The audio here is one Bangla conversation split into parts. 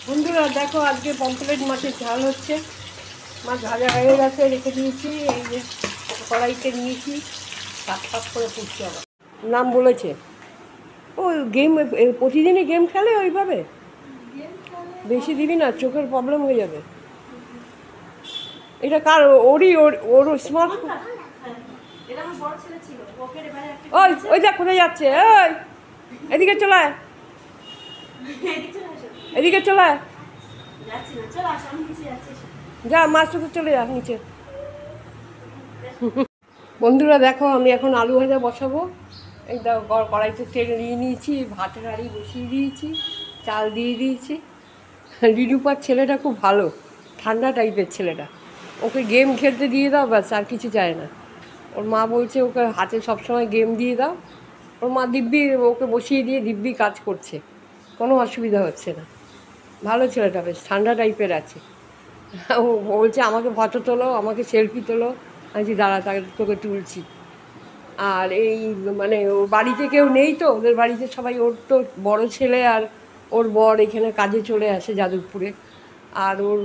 বন্ধুরা দেখো, আজকে পমফ্রেট মাছের ঝাল হচ্ছে। মাছ ভাজা হয়ে গেছে, রেখে দিয়েছি। এই যে কড়াইতে নিয়েছি, সাত করে পুষছি। আবার নাম বলেছে। ও গেম প্রতিদিনই গেম খেলে ওইভাবে। বেশি দিবি না, চোখের প্রবলেম হয়ে যাবে। এটা কার? ওর স্মার্টফোন। ওই ওই দেখ কোথায় যাচ্ছে। ওই এদিকে চলে, এদিকে চলে যা, মাছটা চলে যা নিচে। বন্ধুরা দেখো, আমি এখন আলু ভাজা বসাবো। এই কড়াইতে তেল নিয়ে নিয়েছি, ভাতের হাঁড়ি বসিয়ে দিয়েছি, চাল দিয়ে দিয়েছি। রিডুপার ছেলেটা খুব ভালো, ঠান্ডা টাইপের ছেলেটা। ওকে গেম খেলতে দিয়ে দাও, ব্যাস, আর কিছু চায় না। ওর মা বলছে ওকে হাতে সবসময় গেম দিয়ে দাও। ওর মা দিব্যি ওকে বসিয়ে দিয়ে দিব্যি কাজ করছে, কোনো অসুবিধা হচ্ছে না। ভালো ছেলেটা, বেশ ঠান্ডা টাইপের আছে। ও বলছে আমাকে ফটো তোলো, আমাকে সেলফি তোলো। আমি বলছি দাঁড়া, তাকে তোকে তুলছি। আর এই মানে ওর বাড়িতে কেউ নেই তো, ওদের বাড়িতে সবাই, ওর তো বড় ছেলে আর ওর বর এখানে কাজে চলে আসে যাদবপুরে। আর ওর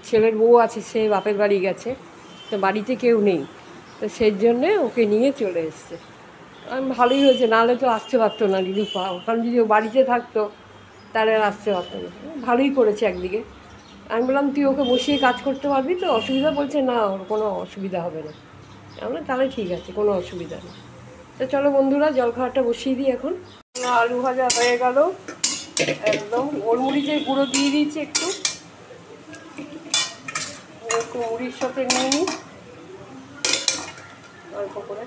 ছেলের বউ আছে, সে বাপের বাড়ি গেছে, তো বাড়িতে কেউ নেই। তো সেই জন্যে ওকে নিয়ে চলে এসছে। আমি ভালোই হয়েছে, নাহলে তো আসতে পারতো না রিলুপা। ওখানে যদি ও বাড়িতে থাকতো তাহলে আর আসতে পারতো না। ভালোই করেছে একদিকে। আমি বললাম তুই ওকে বসিয়ে কাজ করতে পারবি তো, অসুবিধা? বলছে না, ওর কোনো অসুবিধা হবে না। আমরা তাহলে ঠিক আছে, কোনো অসুবিধা নেই। তো চলো বন্ধুরা, জলখাবারটা বসিয়ে দিই এখন। আলু ভাজা হয়ে গেল একদম। গোলমরিচের গুঁড়ো দিয়ে দিয়েছি একটু, একটু মুড়ির সাথে নিয়ে নিই অল্প করে।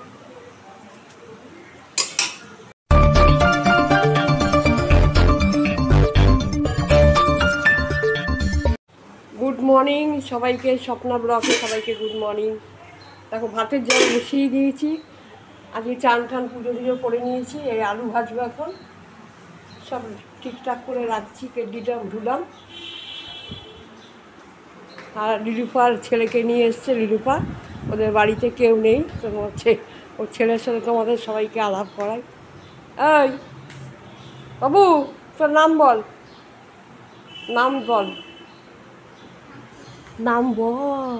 গুড মর্নিং সবাইকে, স্বপ্না ব্লগে সবাইকে গুড মর্নিং। দেখো ভাতের জল বসিয়ে দিয়েছি। আজকে চান টান পুজো টুজো করে নিয়েছি। এই আলু ভাজবো এখন, সব ঠিকঠাক করে রাখছি। কেটলিটা ধুলাম। আর লিলুপার ছেলেকে নিয়ে এসছে। লিলুপা, ওদের বাড়িতে কেউ নেই, তো হচ্ছে ওর ছেলের সাথে তোমাদের সবাইকে আলাপ করাই। এই বাবু, তোর নাম বল, নাম বল, নাম বল।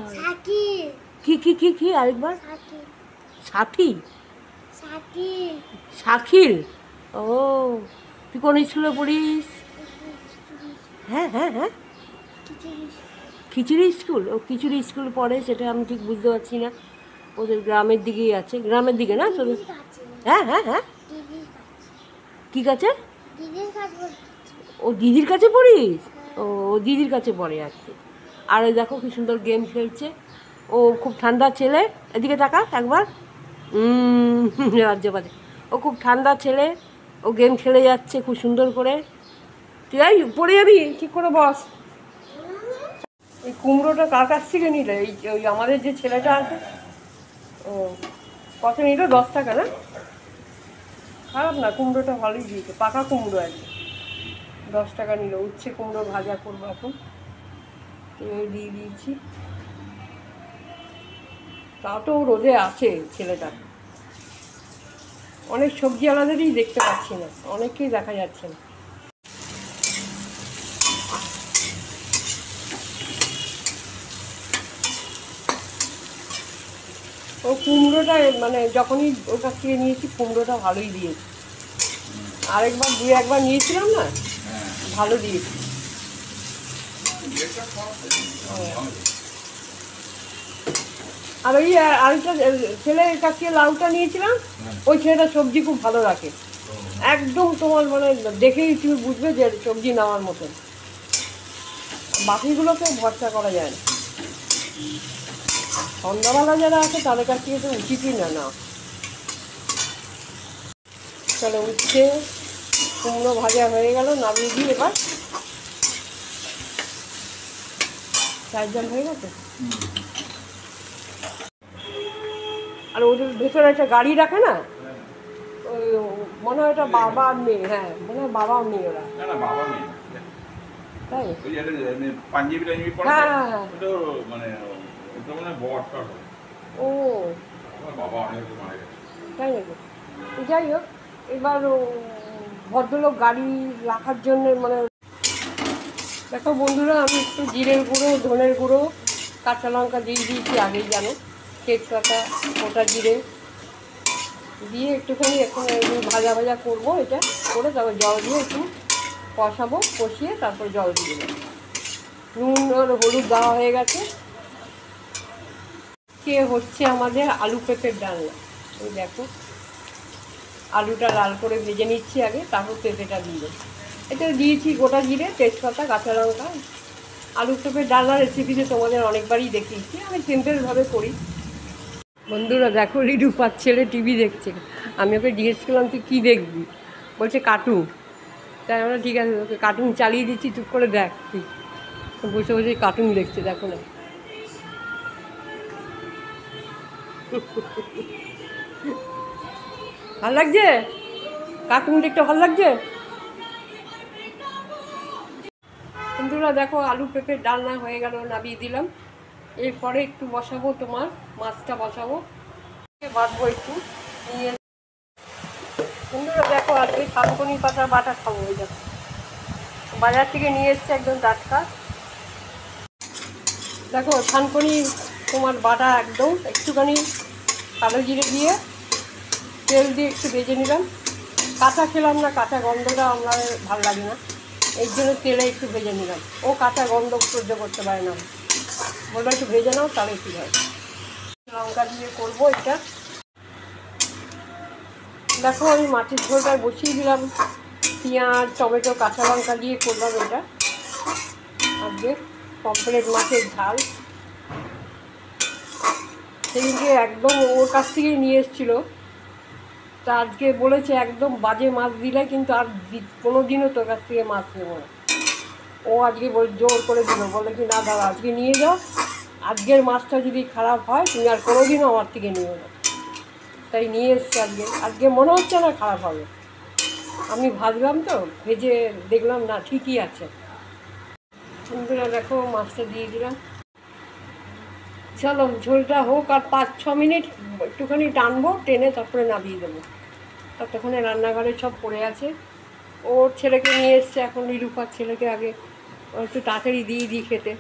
কি কি কি কি আরেকবার? সাথী, শাকিল। ও, তুই কোন স্কুলে পড়িস? হ্যাঁ হ্যাঁ হ্যাঁ, খিচুড়ি স্কুল। ও খিচুড়ি স্কুল পড়ে, সেটা আমি ঠিক বুঝতে পারছি না। ওদের গ্রামের দিকেই আছে, গ্রামের দিকে না তোদের? হ্যাঁ হ্যাঁ হ্যাঁ, কী কাছে? ও দিদির কাছে পড়িস? ও দিদির কাছে পড়ে আর কি। আর ওই দেখো কি সুন্দর গেম খেলছে। ও খুব ঠান্ডা ছেলে, এদিকে তাকা একবার। রাজ্য বাজে। ও খুব ঠান্ডা ছেলে, ও গেম খেলে যাচ্ছে খুব সুন্দর করে। তুই এই পড়ে যাবি, ঠিক করে বস। এই কুমড়োটা কার কাছ থেকে নিলে? এই ওই আমাদের যে ছেলেটা আছে। ও কত নিল? 10 টাকা না? খারাপ না, কুমড়োটা ভালোই দিয়েছে, পাকা কুমড়ো আর কি। 10 টাকা নিল। উচ্ছে কুমড়ো ভাজা করবো এখন, তেল দিয়ে দিয়েছি। তাও তো রোদে আছে ছেলেটা। অনেক সবজি আলাদারই দেখতে পাচ্ছি না, অনেককেই দেখা যাচ্ছে না। ও কুমড়োটা মানে যখনই ওর কাছ থেকে নিয়েছি, কুমড়োটা ভালোই দিয়েছে। আরেকবার একবার নিয়েছিলাম না, ভালো দিয়েছি। আর ওই আরেকটা ছেলের কাছ থেকে লাউটা নিয়েছিলাম, ওই ছেলেটা সবজি খুব ভালো রাখে। একদম তোমার মানে দেখেই তুমি বুঝবে যে সবজি নেওয়ার মতন। বাকিগুলোকে ভরসা করা যায় না। সন্ধ্যাবেলা যারা আছে তাদের কাছ থেকে তো উচিতই না না। চলো, উচ্ছে কুমড়ো ভাজা হয়ে গেল, নামিয়ে দিই এবার। চার জল হয়ে গেছে। আর ওদের ভেতরে একটা গাড়ি রাখে না, ওই মনে হয় ওটা বাবা আর মেয়ে। হ্যাঁ মনে হয় বাবা আর মেয়ে ওরা। তাই? হ্যাঁ হ্যাঁ হ্যাঁ। ও তাই নাকি? যাই হোক, এবার ভদ্রলোক গাড়ি রাখার জন্য মানে দেখো বন্ধুরা, আমি একটু জিরের গুঁড়ো, ধনের গুঁড়ো, কাঁচা লঙ্কা দিয়ে দিয়েছি, আগেই জানো, তেজপাতা, গোটা জিরে দিয়ে একটুখানি এখন ভাজা ভাজা করবো। এটা করে তারপর জল দিয়ে একটু কষাবো, কষিয়ে তারপর জল দিয়ে দেবো। নুন আর হলুদ দেওয়া হয়ে গেছে। কে হচ্ছে আমাদের আলু পেঁপের ডালনা। ওই দেখো, আলুটা লাল করে ভেজে নিচ্ছি আগে, তারপর পেঁপেটা দিয়ে দেবো। এটা দিয়েছি গোটা জিরে, তেজপাতা, কাঁচা লঙ্কা। আলু পেঁপের ডালনার রেসিপিতে তোমাদের অনেকবারই দেখিয়েছি, আমি সিম্পলভাবে করি। বন্ধুরা দেখো, রিডুপার ছেলে টিভি দেখছে। আমি ওকে জিজ্ঞেস করলাম তুই কী দেখবি, বলছে কার্টুন। তাই আমরা ঠিক আছে, ওকে কার্টুন চালিয়ে দিচ্ছি, চুপ করে দেখ তুই। বসে বসে কার্টুন দেখছে, দেখো না। ভালো লাগছে কার্টুন দেখতে, ভালো লাগছে। বন্ধুরা দেখো, আলু পেঁপের ডালনা হয়ে গেল, নামিয়ে দিলাম। এরপরে একটু বসাবো, তোমার মাছটা বসাবো, বাটবো একটু নিয়ে। বন্ধুরা দেখো, আজকে থানকুনি পাতা বাটা খাবো। ওই দেখো, বাজার থেকে নিয়ে এসছে একদম টাটকা। দেখো থানকুনি তোমার বাটা একদম, একটুখানি কালো জিরে দিয়ে তেল দিয়ে একটু ভেজে নিলাম। কাঁচা খেলাম না, কাঁচা গন্ধটা আমার ভালো লাগে না, এই জন্য তেলে একটু ভেজে নিলাম। ও কাঁচা গন্ধ সহ্য করতে পারে না, বলবো একটু ভেজে নাও তাহলে ঠিক হয়। লঙ্কা দিয়ে করবো এটা। দেখো আমি মাছের ঝোলটা বসিয়ে দিলাম, পেঁয়াজ, টমেটো, কাঁচা লঙ্কা দিয়ে করলাম এটা। আজকে পমফ্রেট মাছের ঝাল। সেদিনকে একদম ওর কাছ থেকেই নিয়ে এসেছিলো, তা আজকে বলেছে একদম বাজে মাছ দিলে কিন্তু আর কোনো দিনও তোর কাছ থেকে মাছ নেবো না। ও আজকে জোর করে দিল, বলে কি না দাদা আজকে নিয়ে যাও, আজকের মাছটা যদি খারাপ হয় তুমি আর কোনো দিনও আমার থেকে নিও না। তাই নিয়ে এসছে আজকে। আজকে মনে হচ্ছে না খারাপ হবে। আমি ভাজলাম তো, ভেজে দেখলাম না ঠিকই আছে। বন্ধুরা দেখো, মাছটা দিয়ে দিলাম। চলো ঝোলটা হোক, আর 5-6 মিনিট একটুখানি টানবো, টেনে তারপরে নামিয়ে দেবো। ততক্ষণে রান্নাঘরে সব পড়ে আছে। ওর ছেলেকে নিয়ে এসছে এখন, নিরুপার ছেলেকে আগে একটু তাড়াতাড়ি দিয়ে দিই খেতে।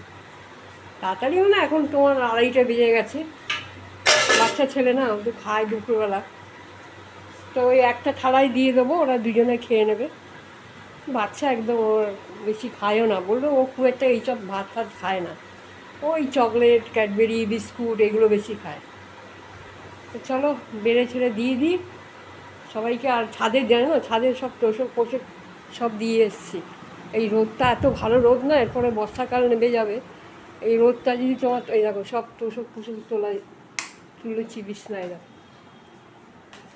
তাড়াতাড়ি মানে এখন তোমার 2:30 বেজে গেছে। বাচ্চা ছেলে না, ওদের খায় দুপুরবেলা, তো ওই একটা থালায় দিয়ে দেবো, ওরা দুজনে খেয়ে নেবে। বাচ্চা একদম ওর বেশি খায়ও না, বললো ও খুব একটা এইসব ভাত ফাত খায় না, ওই চকলেট, ক্যাডবেরি, বিস্কুট এগুলো বেশি খায়। তো চলো বেড়ে ছেড়ে দিয়ে দিই সবাইকে। আর ছাদের জানো না, ছাদের সব তোষক পোষক সব দিয়ে এসছি। এই রোদটা এত ভালো রোদ না, এরপরে বর্ষাকাল নেমে যাবে, এই রোদটা যদি তোমার, এই দেখো সব তোষক পোষক তুলেছি বিছনায়, দেখো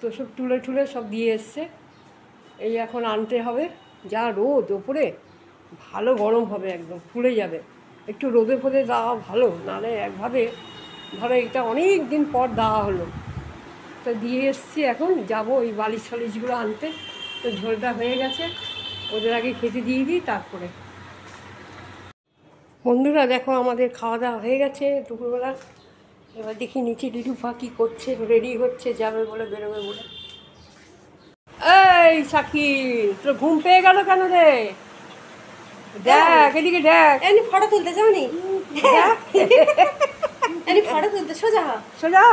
তোষক তুলে সব দিয়ে এসছে। এই এখন আনতে হবে। যা রোদ ওপরে, ভালো গরম হবে, একদম ফুলে যাবে। একটু রোদে ফোদে দেওয়া ভালো, নাহলে একভাবে ধরো এটা অনেক দিন পর দেওয়া হলো। তো দিয়ে এসছি, এখন যাব ওই বালিশ ফালিশগুলো আনতে। তো ঝোলটা হয়ে গেছে, ওদের আগে খেতে দিয়ে দিই তারপরে। বন্ধুরা দেখো, আমাদের খাওয়া দাওয়া হয়ে গেছে দুপুরবেলা। এবার দেখি নিচে লিটুফা কী করছে, রেডি হচ্ছে, যাবে বলে, বেরোবে বলে। এই শাকিল, তোর ঘুম পেয়ে গেল কেন রে? দেখ এদিকে, দেখ এমনি ফটো তুলতে যাওনি? এমনি ফটো তুলতে সোজা সোজা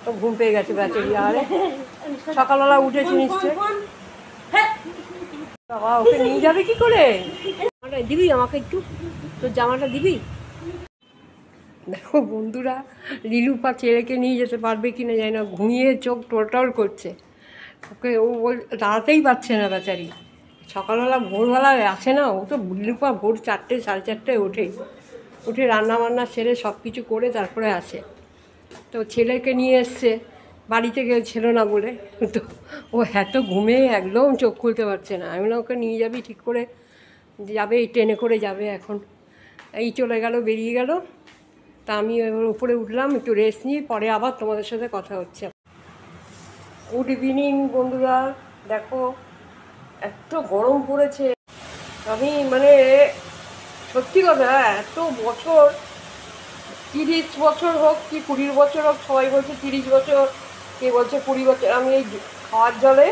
তো ঘুম পেয়ে গেছে বেচারি। আরে সকালবেলা উঠেছি নিশ্চয়। বাবা ওকে নিয়ে যাবে কি করে? দিবি আমাকে একটু, তোর জামাটা দিবি? দেখো বন্ধুরা, লিলুপা ছেলেকে নিয়ে যেতে পারবে কি না জানি না, ঘুমিয়ে চোখ টোলটল করছে। ওকে ও দাঁড়াতেই পারছে না বেচারি। সকালবেলা ভোরবেলায় আসে না, ও তো লিলুপা ভোর 4টে 4:30টায় উঠে রান্না বান্না সেরে সব কিছু করে তারপরে আসে। তো ছেলেকে নিয়ে এসছে, বাড়িতে ছিল না বলে, তো ও এত ঘুমে একদম চোখ খুলতে পারছে না। আমি না, ওকে নিয়ে যাবি ঠিক করে, যাবে এই ট্রেনে করে যাবে এখন। এই চলে গেল, বেরিয়ে গেল। তা আমি এবার উপরে উঠলাম, একটু রেস্ট নিই, পরে আবার তোমাদের সাথে কথা হচ্ছে। গুড ইভিনিং বন্ধুরা। দেখো এত গরম পড়েছে, আমি মানে সত্যি কথা, এত বছর, 30 বছর হোক কি 20 বছর হোক, সবাই বলছে 30 বছর, কে বলছে 20 বছর, আমি এই খাওয়ার জলে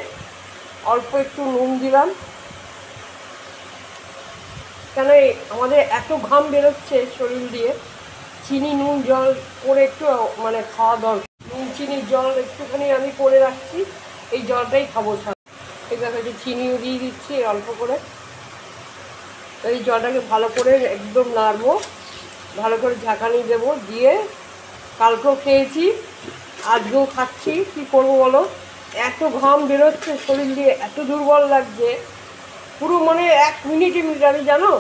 অল্প একটু নুন দিলাম, কেন আমাদের এত ঘাম বেরোচ্ছে শরীর দিয়ে, চিনি নুন জল করে একটু মানে খাওয়া দরকার। নুন চিনির জল একটুখানি আমি করে রাখছি, এই জলটাই খাবো ছাড়া। এই দেখো একটু চিনিও দিয়ে দিচ্ছি অল্প করে। এই জলটাকে ভালো করে একদম নাড়বো, ভালো করে ঝাঁকানি দেবো, দিয়ে কালকেও খেয়েছি, আজকেও খাচ্ছি। কি করবো বলো, এত ঘাম বেরোচ্ছে শরীর দিয়ে, এত দুর্বল লাগছে পুরো, মানে 1 মিনিটে আমি জানো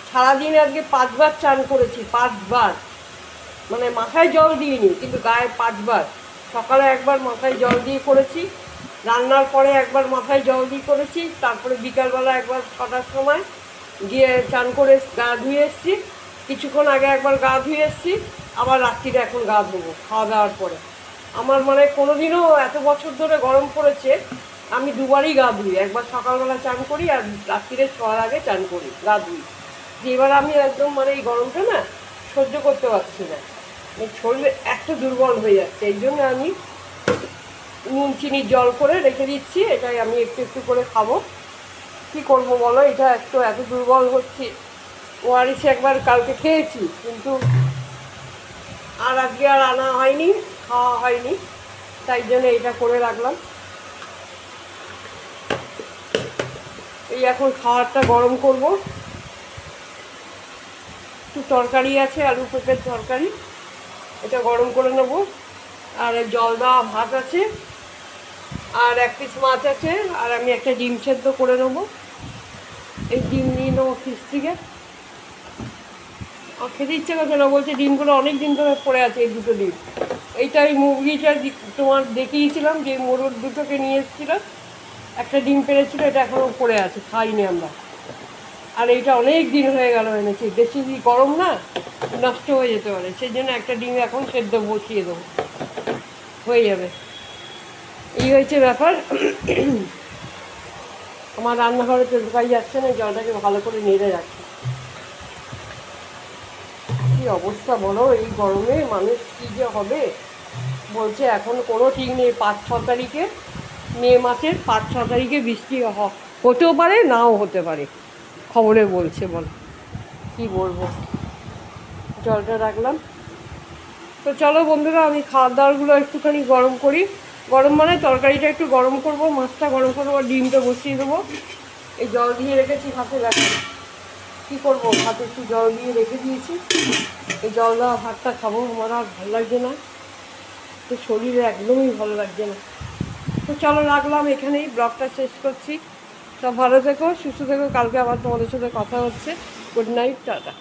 সারাদিন আজকে 5 বার চান করেছি, 5 বার। মানে মাথায় জল দিইনি, কিন্তু গায়ে 5 বার। সকালে একবার মাথায় জল দিয়ে করেছি, রান্নার পরে একবার মাথায় জল দিয়ে করেছি, তারপরে বিকালবেলা একবার 6টার সময় গিয়ে চান করে গা ধুয়ে এসেছি, কিছুক্ষণ আগে একবার গা ধুয়ে এসেছি, আবার রাত্রিরে এখন গা ধোবো খাওয়া দাওয়ার পরে। আমার মানে কোনোদিনও এত বছর ধরে গরম পড়েছে আমি দুবারই গা ধুই, একবার সকালবেলা চান করি আর রাত্রিরে শোয়ার আগে চান করি, গা ধুই। এবার আমি একদম মানে এই গরমটা না সহ্য করতে পারছি না, শরীরে এত দুর্বল হয়ে যাচ্ছে। এই জন্য আমি নুন চিনির জল করে রেখে দিচ্ছি, এটাই আমি একটু একটু করে খাবো। কি করব বলো, এটা একটু এত দুর্বল হচ্ছে। ওআরএস একবার কালকে খেয়েছি, কিন্তু আর আজকে আর আনা হয়নি, খাওয়া হয়নি, তাই জন্য এটা করে রাখলাম। এই এখন খাওয়ারটা গরম করব। একটু তরকারি আছে, আলু পেঁপের তরকারি, এটা গরম করে নেব। আর জল দেওয়া ভাত আছে, আর 1 পিস মাছ আছে, আর আমি একটা ডিম সেদ্ধ করে নেবো। এই ডিম নিয়ে নেবো ফ্রিজ থেকে। খেতে ইচ্ছে করছে না, বলছে ডিমগুলো অনেক দিন ধরে পড়ে আছে, এই 2টো ডিম। এইটা এই মুরগিটা তোমার দেখিয়েছিলাম, যে মোরগ দুটোকে নিয়ে এসেছিলাম, একটা ডিম পেরেছিল, এটা এখনও পড়ে আছে, খাইনি আমরা। আর এইটা অনেক দিন হয়ে গেল এনেছি, বেশি গরম না, নষ্ট হয়ে যেতে পারে, সেই জন্য একটা ডিম এখন সেদ্ধ বসিয়ে দেবো, হয়ে যাবে। এই হয়েছে ব্যাপার। আমার রান্নাঘরে তো ঢোকাই যাচ্ছে না, জলটাকে ভালো করে নেড়ে রাখি। কী অবস্থা বলো, এই গরমে মানুষ কী যে হবে। বলছে এখন কোনো ঠিক নেই, 5-6 তারিখে, মে মাসের 5-6 তারিখে বৃষ্টি হতেও পারে, নাও হতে পারে, খবরে বলছে। বল কী বলবো, জলটা রাখলাম। তো চলো বন্ধুরা, আমি খাওয়ার দাওয়ারগুলো একটুখানি গরম করি। গরম মানে তরকারিটা একটু গরম করব, মাছটা গরম করবো, আর ডিমটা বসিয়ে দেবো। এই জল দিয়ে রেখেছি ভাতে, রাখি কী করবো, ভাতে একটু জল দিয়ে রেখে দিয়েছি। এই জল দেওয়া ভাতটা খাবো, আমার আর ভালো লাগছে না, তো শরীরে একদমই ভালো লাগছে না। তো চলো রাখলাম, এখানেই ব্লগটা শেষ করছি। সব ভালো থেকো, সুস্থ থেকো, কালকে আবার তোমাদের সাথে কথা হচ্ছে। Good night, tata.